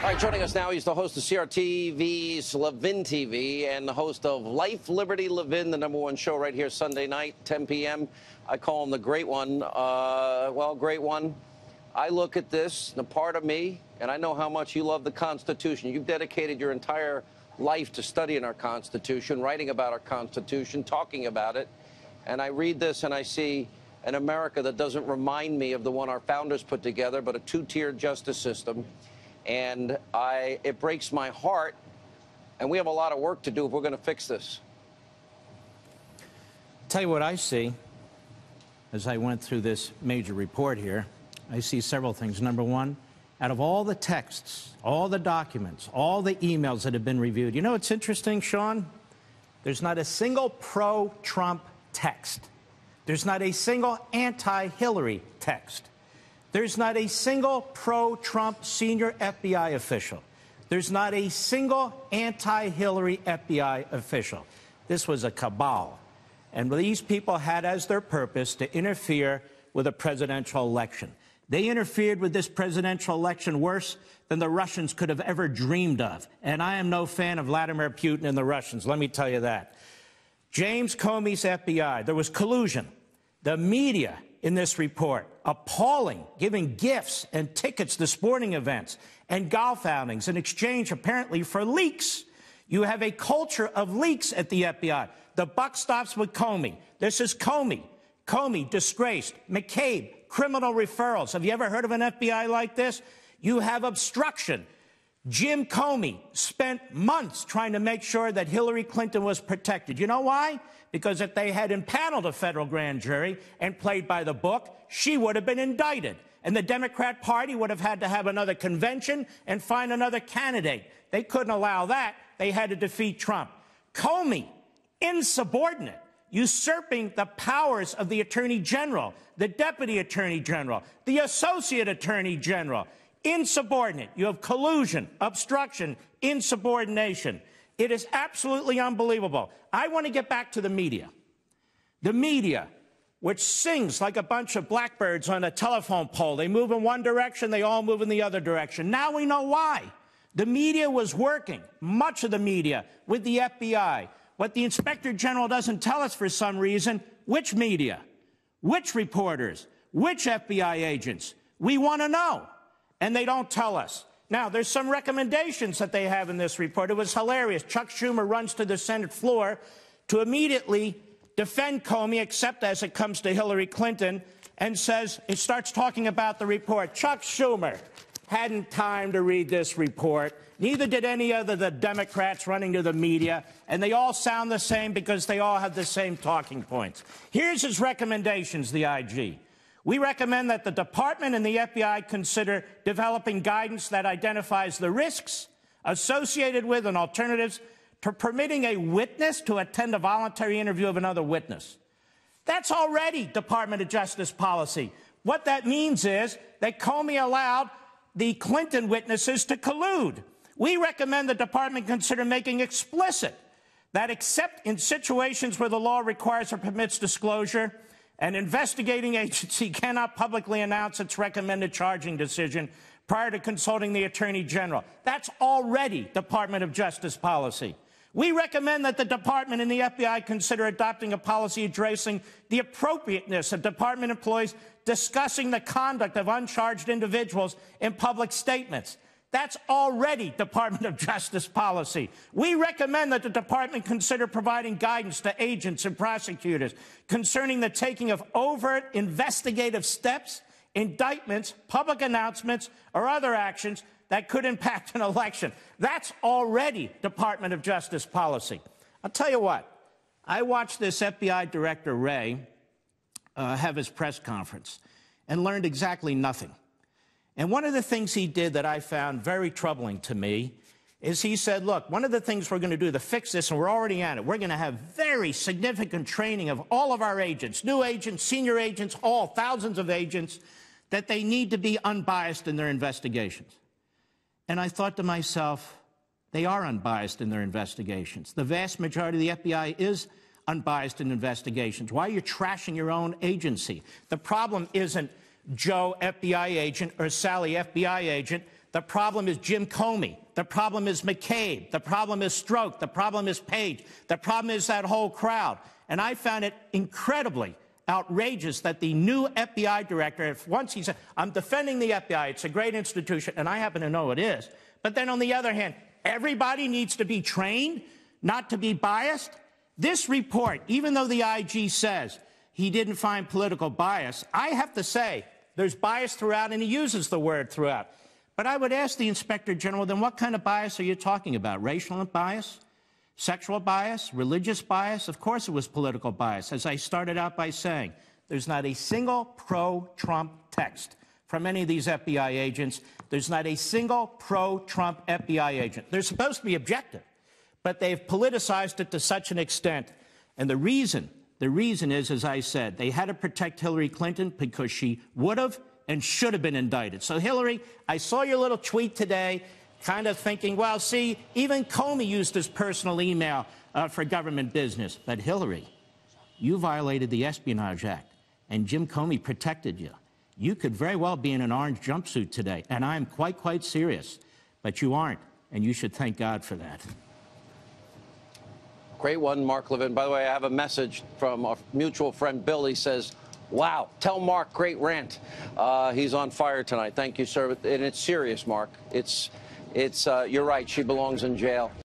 All right, joining us now, he's the host of CRTV's Levin TV and the host of Life, Liberty, Levin, the #1 show right here Sunday night, 10 p.m. I call him the Great One. Well, Great One, I look at this, the part of me, and I know how much you love the Constitution. You've dedicated your entire life to studying our Constitution, writing about our Constitution, talking about it. And I read this and I see an America that doesn't remind me of the one our founders put together, but a two-tier justice system. And it breaks my heart, and we have a lot of work to do if we're going to fix this. Tell you what I see as I went through this major report here. I see several things. Number one, out of all the texts, all the documents, all the emails that have been reviewed, you know what's interesting, Sean? There's not a single pro-Trump text. There's not a single anti-Hillary text. There's not a single pro-Trump senior FBI official. There's not a single anti-Hillary FBI official. This was a cabal. And these people had as their purpose to interfere with a presidential election. They interfered with this presidential election worse than the Russians could have ever dreamed of. And I am no fan of Vladimir Putin and the Russians, let me tell you that. James Comey's FBI, there was collusion. The media in this report, appalling, giving gifts and tickets to sporting events and golf outings in exchange, apparently, for leaks. You have a culture of leaks at the FBI. The buck stops with Comey. This is Comey. Comey, disgraced. McCabe, criminal referrals. Have you ever heard of an FBI like this? You have obstruction. Jim Comey spent months trying to make sure that Hillary Clinton was protected. You know why? Because if they had impaneled a federal grand jury and played by the book, she would have been indicted. And the Democrat Party would have had to have another convention and find another candidate. They couldn't allow that. They had to defeat Trump. Comey, insubordinate, usurping the powers of the Attorney General, the Deputy Attorney General, the Associate Attorney General. Insubordinate. You have collusion, obstruction, insubordination. It is absolutely unbelievable. I want to get back to the media. The media, which sings like a bunch of blackbirds on a telephone pole. They move in one direction, they all move in the other direction. Now we know why. The media was working, much of the media, with the FBI. What the Inspector General doesn't tell us for some reason, which media, which reporters, which FBI agents. We want to know, and they don't tell us. Now, there's some recommendations that they have in this report. It was hilarious. Chuck Schumer runs to the Senate floor to immediately defend Comey, except as it comes to Hillary Clinton, and says, it starts talking about the report. Chuck Schumer hadn't time to read this report. Neither did any other of the Democrats running to the media, and they all sound the same because they all have the same talking points. Here's his recommendations, the IG. We recommend that the Department and the FBI consider developing guidance that identifies the risks associated with and alternatives to permitting a witness to attend a voluntary interview of another witness. That's already Department of Justice policy. What that means is that Comey allowed the Clinton witnesses to collude. We recommend the Department consider making explicit that except in situations where the law requires or permits disclosure, an investigating agency cannot publicly announce its recommended charging decision prior to consulting the Attorney General. That's already Department of Justice policy. We recommend that the Department and the FBI consider adopting a policy addressing the appropriateness of Department employees discussing the conduct of uncharged individuals in public statements. That's already Department of Justice policy. We recommend that the Department consider providing guidance to agents and prosecutors concerning the taking of overt investigative steps, indictments, public announcements, or other actions that could impact an election. That's already Department of Justice policy. I'll tell you what, I watched this FBI Director Wray have his press conference and learned exactly nothing. And one of the things he did that I found very troubling to me is he said, look, one of the things we're going to do to fix this, and we're already at it, we're going to have very significant training of all of our agents, new agents, senior agents, all thousands of agents, that they need to be unbiased in their investigations. And I thought to myself, they are unbiased in their investigations. The vast majority of the FBI is unbiased in investigations. Why are you trashing your own agency? The problem isn't Joe FBI agent or Sally FBI agent. The problem is Jim Comey. The problem is McCabe. The problem is Strzok. The problem is Page. The problem is that whole crowd. And I found it incredibly outrageous that the new FBI director, if once he said, I'm defending the FBI, it's a great institution, and I happen to know it is. But then on the other hand, everybody needs to be trained not to be biased. This report, even though the IG says he didn't find political bias, I have to say there's bias throughout, and he uses the word throughout. But I would ask the Inspector General, then what kind of bias are you talking about? Racial bias? Sexual bias? Religious bias? Of course it was political bias. As I started out by saying, there's not a single pro-Trump text from any of these FBI agents. There's not a single pro-Trump FBI agent. They're supposed to be objective, but they've politicized it to such an extent. And the reason is, as I said, they had to protect Hillary Clinton because she would have and should have been indicted. So, Hillary, I saw your little tweet today, kind of thinking, well, see, even Comey used his personal email for government business. But, Hillary, you violated the Espionage Act, and Jim Comey protected you. You could very well be in an orange jumpsuit today, and I'm quite serious. But you aren't, and you should thank God for that. Great one, Mark Levin. By the way, I have a message from our mutual friend Bill. He says, wow, tell Mark, great rant. He's on fire tonight. Thank you, sir. And it's serious, Mark. You're right. She belongs in jail.